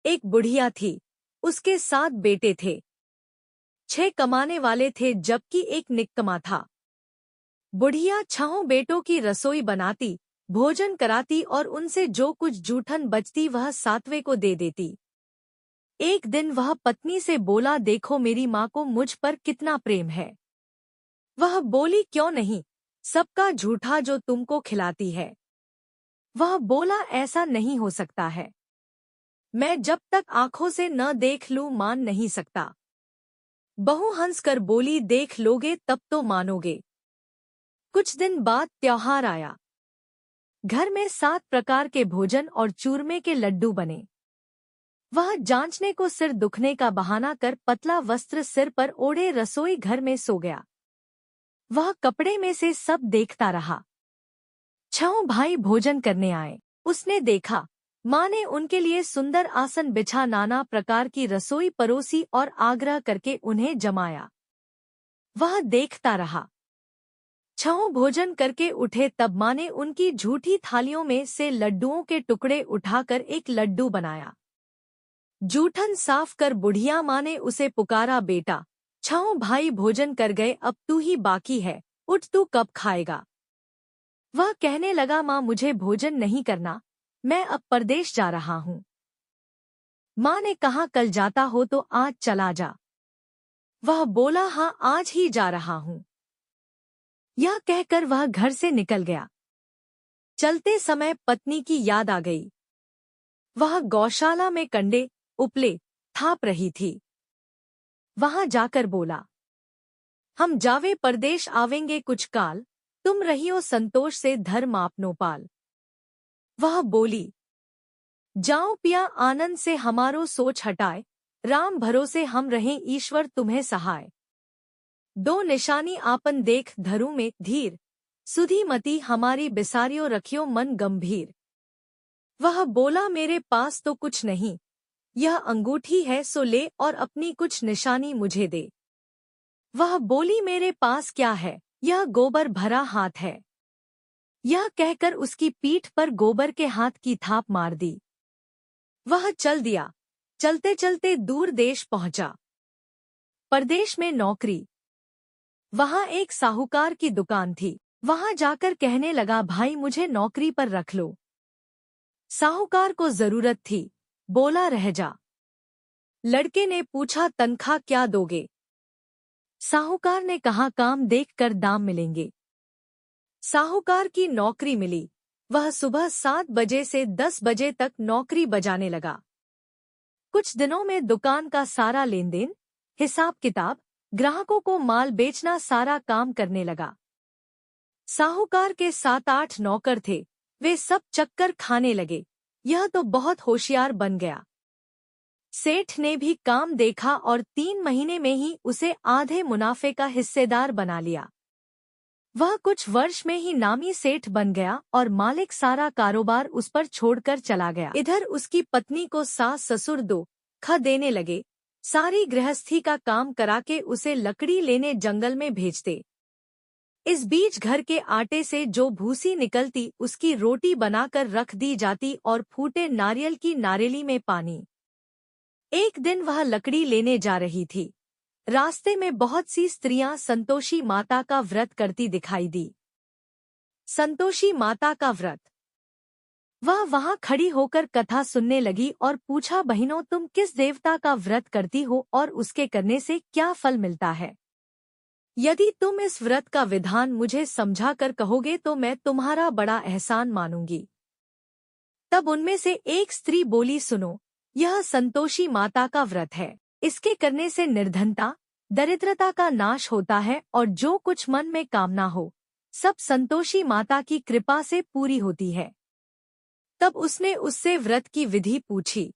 एक बुढ़िया थी, उसके 7 बेटे थे। 6 कमाने वाले थे जबकि एक निकम्मा था। बुढ़िया 6 बेटों की रसोई बनाती, भोजन कराती और उनसे जो कुछ जूठन बचती वह 7वें को दे देती। एक दिन वह पत्नी से बोला, देखो मेरी माँ को मुझ पर कितना प्रेम है। वह बोली, क्यों नहीं, सबका झूठा जो तुमको खिलाती है। वह बोला, ऐसा नहीं हो सकता है, मैं जब तक आंखों से न देख लूं मान नहीं सकता। बहू हंसकर बोली, देख लोगे तब तो मानोगे। कुछ दिन बाद त्योहार आया। घर में 7 प्रकार के भोजन और चूरमे के लड्डू बने। वह जांचने को सिर दुखने का बहाना कर पतला वस्त्र सिर पर ओढ़े रसोई घर में सो गया। वह कपड़े में से सब देखता रहा। 6 भाई भोजन करने आए। उसने देखा, माँ ने उनके लिए सुंदर आसन बिछा नाना प्रकार की रसोई परोसी और आग्रह करके उन्हें जमाया। वह देखता रहा। 6 भोजन करके उठे तब माँ ने उनकी झूठी थालियों में से लड्डुओं के टुकड़े उठाकर एक लड्डू बनाया। जूठन साफ कर बुढ़िया माँ ने उसे पुकारा, बेटा 6 भाई भोजन कर गए, अब तू ही बाकी है, उठ तू कब खाएगा। वह कहने लगा, माँ मुझे भोजन नहीं करना, मैं अब परदेश जा रहा हूँ। माँ ने कहा, कल जाता हो तो आज चला जा। वह बोला, हाँ आज ही जा रहा हूँ। यह कहकर वह घर से निकल गया। चलते समय पत्नी की याद आ गई। वह गौशाला में कंडे उपले थाप रही थी। वहां जाकर बोला, हम जावे परदेश आवेंगे कुछ काल, तुम रहियो संतोष से धर्म आपनो पाल। वह बोली, जाओ पिया आनंद से हमारो सोच हटाए, राम भरोसे हम रहें ईश्वर तुम्हें सहाय। 2 निशानी आपन देख धरू में धीर, सुधी मती हमारी बिसारियो रखियो मन गंभीर। वह बोला, मेरे पास तो कुछ नहीं, यह अंगूठी है सो ले और अपनी कुछ निशानी मुझे दे। वह बोली, मेरे पास क्या है, यह गोबर भरा हाथ है। यह कहकर उसकी पीठ पर गोबर के हाथ की थाप मार दी। वह चल दिया। चलते चलते दूर देश पहुंचा। परदेश में नौकरी। वहां एक साहूकार की दुकान थी। वहां जाकर कहने लगा, भाई मुझे नौकरी पर रख लो। साहूकार को जरूरत थी, बोला, रह जा। लड़के ने पूछा, तनख्वाह क्या दोगे। साहूकार ने कहा, काम देखकर दाम मिलेंगे। साहूकार की नौकरी मिली। वह सुबह 7 बजे से 10 बजे तक नौकरी बजाने लगा। कुछ दिनों में दुकान का सारा लेनदेन, हिसाब किताब, ग्राहकों को माल बेचना सारा काम करने लगा। साहूकार के 7-8 नौकर थे, वे सब चक्कर खाने लगे। यह तो बहुत होशियार बन गया। सेठ ने भी काम देखा और 3 महीने में ही उसे आधे मुनाफे का हिस्सेदार बना लिया। वह कुछ वर्ष में ही नामी सेठ बन गया और मालिक सारा कारोबार उस पर छोड़कर चला गया। इधर उसकी पत्नी को सास ससुर 2 ख देने लगे, सारी गृहस्थी का काम कराके उसे लकड़ी लेने जंगल में भेजते। इस बीच घर के आटे से जो भूसी निकलती उसकी रोटी बनाकर रख दी जाती और फूटे नारियल की नारेली में पानी। एक दिन वह लकड़ी लेने जा रही थी। रास्ते में बहुत सी स्त्रियां संतोषी माता का व्रत करती दिखाई दी। संतोषी माता का व्रत। वह वहां खड़ी होकर कथा सुनने लगी और पूछा, बहनों तुम किस देवता का व्रत करती हो और उसके करने से क्या फल मिलता है। यदि तुम इस व्रत का विधान मुझे समझा कर कहोगे तो मैं तुम्हारा बड़ा एहसान मानूंगी। तब उनमें से एक स्त्री बोली, सुनो, यह संतोषी माता का व्रत है। इसके करने से निर्धनता दरिद्रता का नाश होता है और जो कुछ मन में कामना हो सब संतोषी माता की कृपा से पूरी होती है। तब उसने उससे व्रत की विधि पूछी।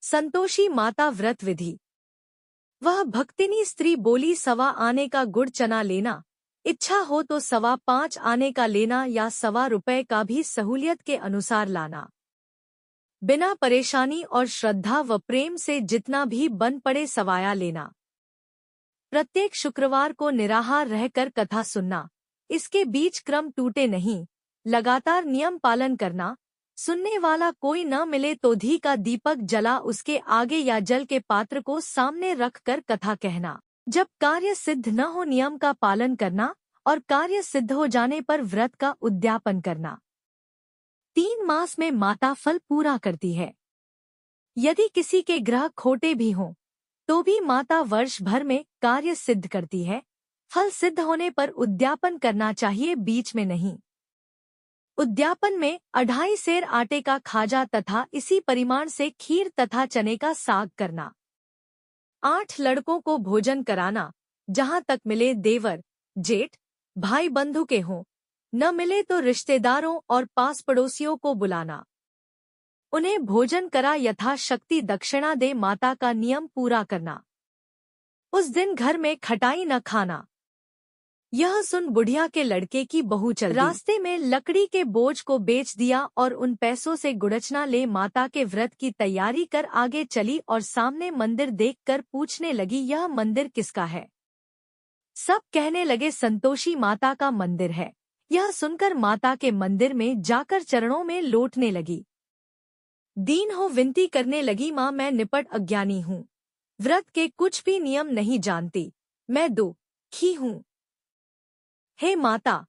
संतोषी माता व्रत विधि। वह भक्तिनी स्त्री बोली, 1.25 आने का गुड़ चना लेना, इच्छा हो तो 5.25 आने का लेना या 1.25 रुपए का भी सहूलियत के अनुसार लाना। बिना परेशानी और श्रद्धा व प्रेम से जितना भी बन पड़े सवाया लेना। प्रत्येक शुक्रवार को निराहार रहकर कथा सुनना, इसके बीच क्रम टूटे नहीं, लगातार नियम पालन करना, सुनने वाला कोई न मिले तो घी का दीपक जला उसके आगे या जल के पात्र को सामने रखकर कथा कहना। जब कार्य सिद्ध न हो नियम का पालन करना और कार्य सिद्ध हो जाने पर व्रत का उद्यापन करना। 3 मास में माता फल पूरा करती है। यदि किसी के ग्रह खोटे भी हों तो भी माता वर्ष भर में कार्य सिद्ध करती है। फल सिद्ध होने पर उद्यापन करना चाहिए, बीच में नहीं। उद्यापन में 2.5 सेर आटे का खाजा तथा इसी परिमाण से खीर तथा चने का साग करना। 8 लड़कों को भोजन कराना, जहां तक मिले देवर जेठ भाई बंधु के हों, न मिले तो रिश्तेदारों और पास पड़ोसियों को बुलाना। उन्हें भोजन करा यथाशक्ति दक्षिणा दे माता का नियम पूरा करना। उस दिन घर में खटाई न खाना। यह सुन बुढ़िया के लड़के की बहू चल दी। रास्ते में लकड़ी के बोझ को बेच दिया और उन पैसों से गुड़चना ले माता के व्रत की तैयारी कर आगे चली और सामने मंदिर देखकर पूछने लगी, यह मंदिर किसका है? सब कहने लगे संतोषी माता का मंदिर है। यह सुनकर माता के मंदिर में जाकर चरणों में लौटने लगी। दीन हो विनती करने लगी, माँ मैं निपट अज्ञानी हूँ, व्रत के कुछ भी नियम नहीं जानती, मैं दुखी हूँ। हे माता,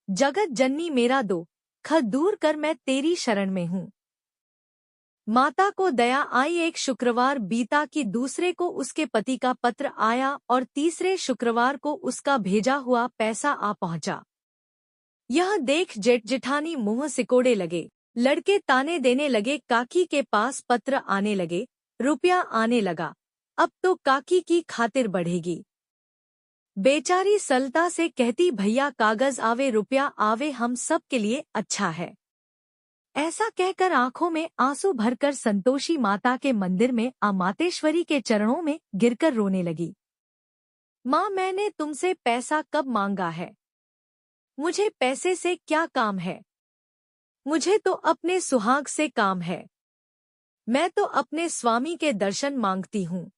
जगत जननी मेरा दुख दूर कर, मैं तेरी शरण में हूँ। माता को दया आई। एक शुक्रवार बीता कि दूसरे को उसके पति का पत्र आया और तीसरे शुक्रवार को उसका भेजा हुआ पैसा आ पहुंचा। यह देख जेठ जेठानी मुंह सिकोड़े लगे। लड़के ताने देने लगे, काकी के पास पत्र आने लगे, रुपया आने लगा, अब तो काकी की खातिर बढ़ेगी। बेचारी सलता से कहती, भैया कागज आवे रुपया आवे, हम सब के लिए अच्छा है। ऐसा कहकर आंखों में आंसू भरकर संतोषी माता के मंदिर में मातेश्वरी के चरणों में गिरकर रोने लगी। माँ मैंने तुमसे पैसा कब मांगा है? मुझे पैसे से क्या काम है? मुझे तो अपने सुहाग से काम है। मैं तो अपने स्वामी के दर्शन मांगती हूँ।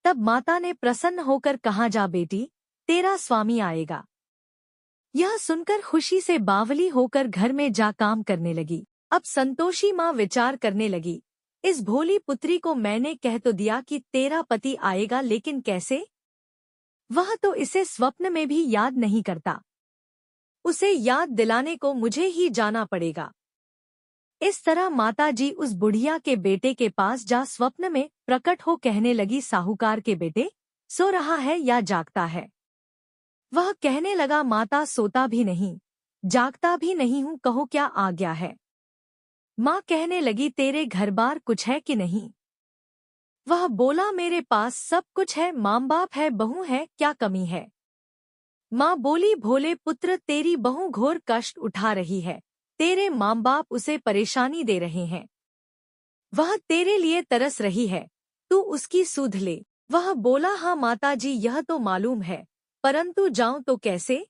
तब माता ने प्रसन्न होकर कहा, जा बेटी, तेरा स्वामी आएगा। यह सुनकर खुशी से बावली होकर घर में जा काम करने लगी। अब संतोषी माँ विचार करने लगी, इस भोली पुत्री को मैंने कह तो दिया कि तेरा पति आएगा, लेकिन कैसे? वह तो इसे स्वप्न में भी याद नहीं करता। उसे याद दिलाने को मुझे ही जाना पड़ेगा। इस तरह माताजी उस बुढ़िया के बेटे के पास जा स्वप्न में प्रकट हो कहने लगी, साहूकार के बेटे, सो रहा है या जागता है? वह कहने लगा, माता सोता भी नहीं जागता भी नहीं हूँ, कहो क्या आ गया है? माँ कहने लगी, तेरे घर बार कुछ है कि नहीं? वह बोला, मेरे पास सब कुछ है, माँ बाप है, बहू है, क्या कमी है? माँ बोली, भोले पुत्र, तेरी बहू घोर कष्ट उठा रही है, तेरे माँ बाप उसे परेशानी दे रहे हैं। वह तेरे लिए तरस रही है, तू उसकी सुध ले। वह बोला, हाँ माताजी, यह तो मालूम है, परंतु जाऊं तो कैसे?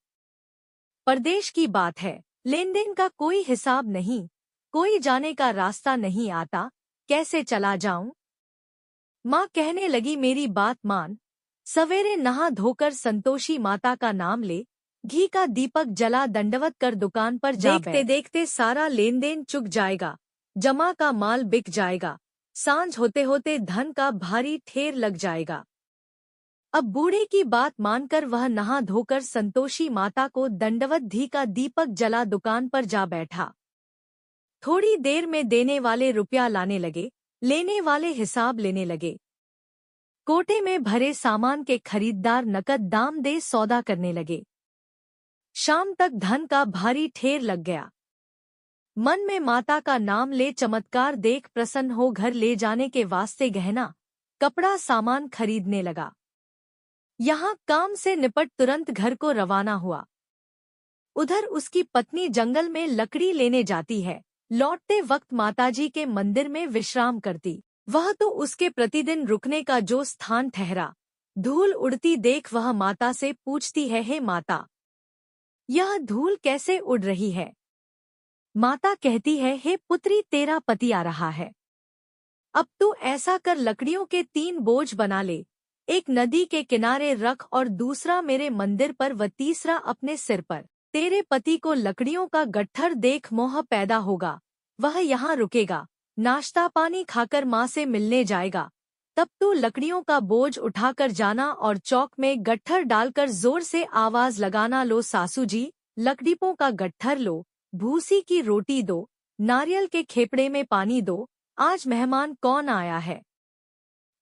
परदेश की बात है, लेन देन का कोई हिसाब नहीं, कोई जाने का रास्ता नहीं आता, कैसे चला जाऊं? माँ कहने लगी, मेरी बात मान, सवेरे नहा धोकर संतोषी माता का नाम ले, घी का दीपक जला दंडवत कर दुकान पर जा बैठ। देखते देखते सारा लेन देन चुक जाएगा, जमा का माल बिक जाएगा, सांझ होते होते धन का भारी ठेर लग जाएगा। अब बूढ़े की बात मानकर वह नहा धोकर संतोषी माता को दंडवत घी का दीपक जला दुकान पर जा बैठा। थोड़ी देर में देने वाले रुपया लाने लगे, लेने वाले हिसाब लेने लगे। कोटे में भरे सामान के खरीददार नकद दाम दे सौदा करने लगे। शाम तक धन का भारी ठेर लग गया। मन में माता का नाम ले चमत्कार देख प्रसन्न हो घर ले जाने के वास्ते गहना कपड़ा सामान खरीदने लगा। यहाँ काम से निपट तुरंत घर को रवाना हुआ। उधर उसकी पत्नी जंगल में लकड़ी लेने जाती है, लौटते वक्त माताजी के मंदिर में विश्राम करती। वह तो उसके प्रतिदिन रुकने का जो स्थान ठहरा। धूल उड़ती देख वह माता से पूछती है, हे माता, यह धूल कैसे उड़ रही है? माता कहती है, हे पुत्री, तेरा पति आ रहा है। अब तू ऐसा कर, लकड़ियों के 3 बोझ बना ले, एक नदी के किनारे रख और दूसरा मेरे मंदिर पर व तीसरा अपने सिर पर। तेरे पति को लकड़ियों का गट्ठर देख मोह पैदा होगा, वह यहाँ रुकेगा, नाश्ता पानी खाकर माँ से मिलने जाएगा, तब तू लकड़ियों का बोझ उठाकर जाना और चौक में गट्ठर डालकर जोर से आवाज लगाना, लो सासू जी, लकड़ियों का गट्ठर लो, भूसी की रोटी दो, नारियल के खेपड़े में पानी दो, आज मेहमान कौन आया है।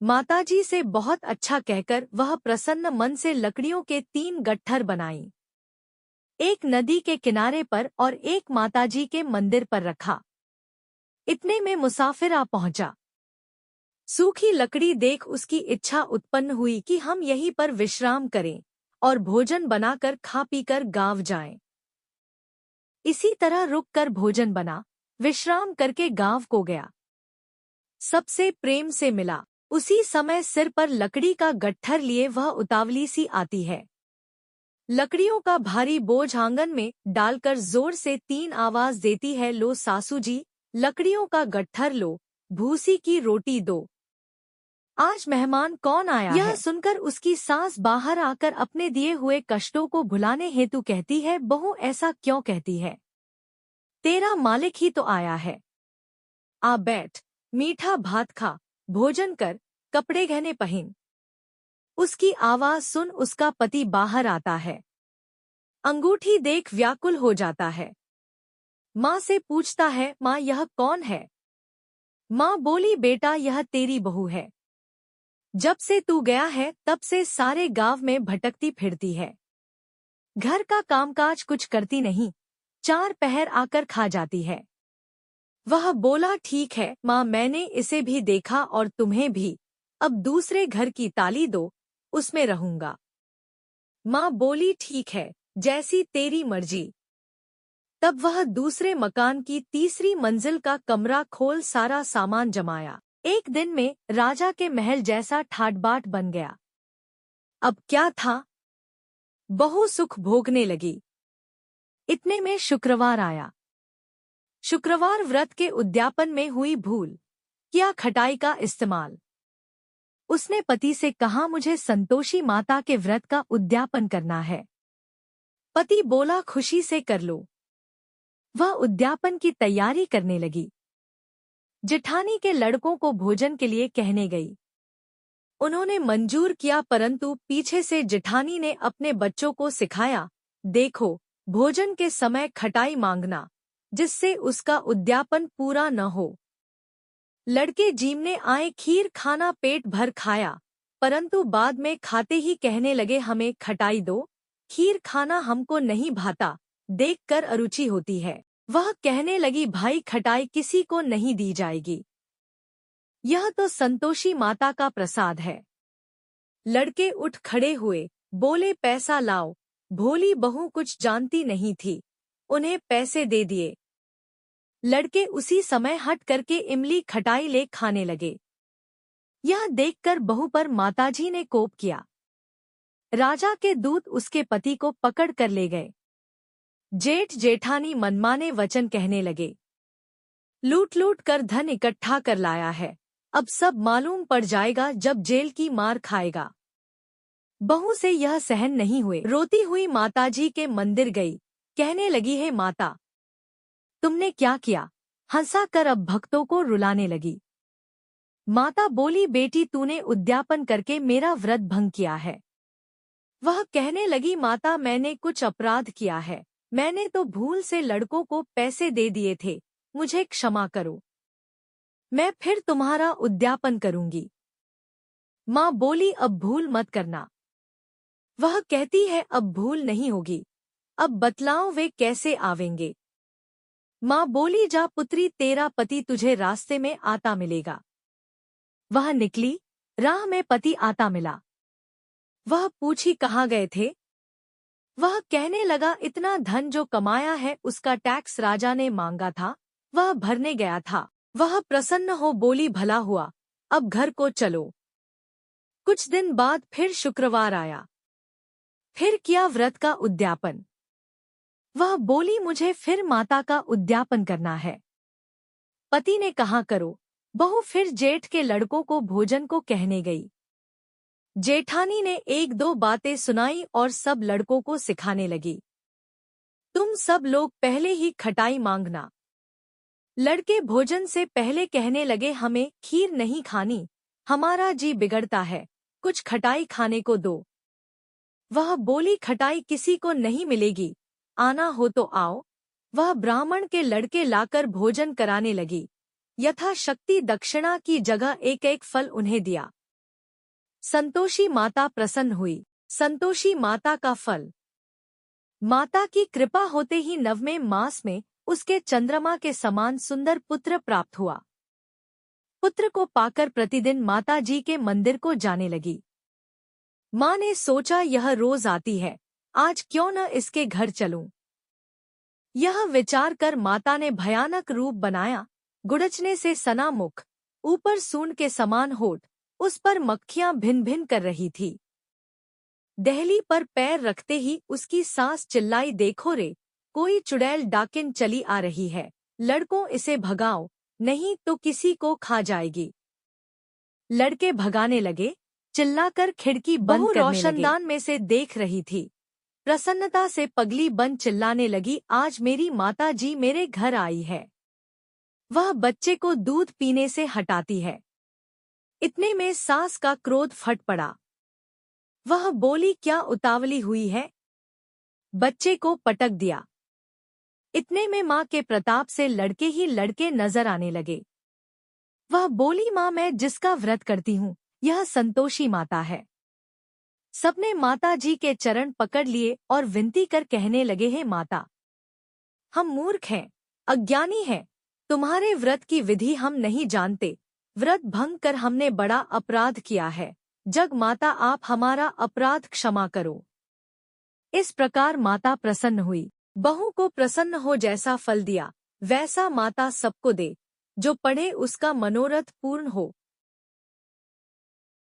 माताजी से बहुत अच्छा कहकर वह प्रसन्न मन से लकड़ियों के 3 गट्ठर बनाई, एक नदी के किनारे पर और एक माताजी के मंदिर पर रखा। इतने में मुसाफिर आ पहुंचा। सूखी लकड़ी देख उसकी इच्छा उत्पन्न हुई कि हम यहीं पर विश्राम करें और भोजन बनाकर खा पीकर गांव जाएं। इसी तरह रुक कर भोजन बना, विश्राम करके गांव को गया। सबसे प्रेम से मिला। उसी समय सिर पर लकड़ी का गट्ठर लिए वह उतावली सी आती है। लकड़ियों का भारी बोझ आंगन में डालकर जोर से 3 आवाज देती है, लो सासू जी, लकड़ियों का गट्ठर लो, भूसी की रोटी दो, आज मेहमान कौन आया है। यह सुनकर उसकी सास बाहर आकर अपने दिए हुए कष्टों को भुलाने हेतु कहती है, बहू ऐसा क्यों कहती है, तेरा मालिक ही तो आया है। आ बैठ, मीठा भात खा, भोजन कर, कपड़े गहने पहन। उसकी आवाज सुन उसका पति बाहर आता है। अंगूठी देख व्याकुल हो जाता है। माँ से पूछता है, माँ यह कौन है। माँ बोली, बेटा यह तेरी बहू है। जब से तू गया है तब से सारे गांव में भटकती फिरती है, घर का कामकाज कुछ करती नहीं, 4 पहर आकर खा जाती है। वह बोला, ठीक है माँ, मैंने इसे भी देखा और तुम्हें भी, अब दूसरे घर की ताली दो, उसमें रहूंगा। माँ बोली, ठीक है, जैसी तेरी मर्जी। तब वह दूसरे मकान की तीसरी मंजिल का कमरा खोल सारा सामान जमाया। एक दिन में राजा के महल जैसा ठाट-बाट बन गया। अब क्या था, बहू सुख भोगने लगी। इतने में शुक्रवार आया। शुक्रवार व्रत के उद्यापन में हुई भूल, किया खटाई का इस्तेमाल। उसने पति से कहा, मुझे संतोषी माता के व्रत का उद्यापन करना है। पति बोला, खुशी से कर लो। वह उद्यापन की तैयारी करने लगी। जेठानी के लड़कों को भोजन के लिए कहने गई। उन्होंने मंजूर किया, परंतु पीछे से जेठानी ने अपने बच्चों को सिखाया, देखो भोजन के समय खटाई मांगना, जिससे उसका उद्यापन पूरा न हो। लड़के जीमने आए, खीर खाना पेट भर खाया, परंतु बाद में खाते ही कहने लगे, हमें खटाई दो, खीर खाना हमको नहीं भाता, देखकर अरुचि होती है। वह कहने लगी, भाई खटाई किसी को नहीं दी जाएगी, यह तो संतोषी माता का प्रसाद है। लड़के उठ खड़े हुए, बोले, पैसा लाओ। भोली बहू कुछ जानती नहीं थी, उन्हें पैसे दे दिए। लड़के उसी समय हट करके इमली खटाई ले खाने लगे। यह देखकर बहू पर माताजी ने कोप किया। राजा के दूत उसके पति को पकड़ कर ले गए। जेठ जेठानी मनमाने वचन कहने लगे, लूट लूट कर धन इकट्ठा कर लाया है, अब सब मालूम पड़ जाएगा जब जेल की मार खाएगा। बहू से यह सहन नहीं हुए, रोती हुई माताजी के मंदिर गई, कहने लगी, है माता, तुमने क्या किया। हंसा कर अब भक्तों को रुलाने लगी। माता बोली, बेटी तूने उद्यापन करके मेरा व्रत भंग किया है। वह कहने लगी, माता मैंने कुछ अपराध किया है, मैंने तो भूल से लड़कों को पैसे दे दिए थे, मुझे क्षमा करो, मैं फिर तुम्हारा उद्यापन करूंगी। माँ बोली, अब भूल मत करना। वह कहती है, अब भूल नहीं होगी, अब बतलाओ वे कैसे आवेंगे। माँ बोली, जा पुत्री, तेरा पति तुझे रास्ते में आता मिलेगा। वह निकली, राह में पति आता मिला। वह पूछी, कहाँ गए थे। वह कहने लगा, इतना धन जो कमाया है उसका टैक्स राजा ने मांगा था, वह भरने गया था। वह प्रसन्न हो बोली, भला हुआ, अब घर को चलो। कुछ दिन बाद फिर शुक्रवार आया। फिर किया व्रत का उद्यापन। वह बोली, मुझे फिर माता का उद्यापन करना है। पति ने कहा, करो। बहू फिर जेठ के लड़कों को भोजन को कहने गई। जेठानी ने 1-2 बातें सुनाई और सब लड़कों को सिखाने लगी। तुम सब लोग पहले ही खटाई मांगना। लड़के भोजन से पहले कहने लगे, हमें खीर नहीं खानी, हमारा जी बिगड़ता है, कुछ खटाई खाने को दो। वह बोली, खटाई किसी को नहीं मिलेगी, आना हो तो आओ। वह ब्राह्मण के लड़के लाकर भोजन कराने लगी। यथाशक्ति दक्षिणा की जगह एक एक फल उन्हें दिया। संतोषी माता प्रसन्न हुई। संतोषी माता का फल। माता की कृपा होते ही 9वें मास में उसके चंद्रमा के समान सुंदर पुत्र प्राप्त हुआ। पुत्र को पाकर प्रतिदिन माता जी के मंदिर को जाने लगी। माँ ने सोचा, यह रोज आती है, आज क्यों न इसके घर चलूं। यह विचार कर माता ने भयानक रूप बनाया। गुड़चने से सना मुख, ऊपर सूंड के समान होठ, उस पर मक्खियां भिन भिन कर रही थी। दहली पर पैर रखते ही उसकी सास चिल्लाई, देखो रे, कोई चुड़ैल डाकिन चली आ रही है, लड़कों इसे भगाओ, नहीं तो किसी को खा जाएगी। लड़के भगाने लगे, चिल्लाकर खिड़की बंद करने लगे। रोशनदान में से देख रही थी। प्रसन्नता से पगली बन चिल्लाने लगी, आज मेरी माता जी मेरे घर आई है, वह बच्चे को दूध पीने से हटाती है। इतने में सास का क्रोध फट पड़ा। वह बोली, क्या उतावली हुई है, बच्चे को पटक दिया। इतने में माँ के प्रताप से लड़के ही लड़के नजर आने लगे। वह बोली, माँ, मैं जिसका व्रत करती हूँ, यह संतोषी माता है। सबने माता जी के चरण पकड़ लिए और विनती कर कहने लगे, हे माता, हम मूर्ख हैं, अज्ञानी हैं, तुम्हारे व्रत की विधि हम नहीं जानते, व्रत भंग कर हमने बड़ा अपराध किया है, जग माता आप हमारा अपराध क्षमा करो। इस प्रकार माता प्रसन्न हुई। बहू को प्रसन्न हो जैसा फल दिया, वैसा माता सबको दे, जो पढ़े उसका मनोरथ पूर्ण हो।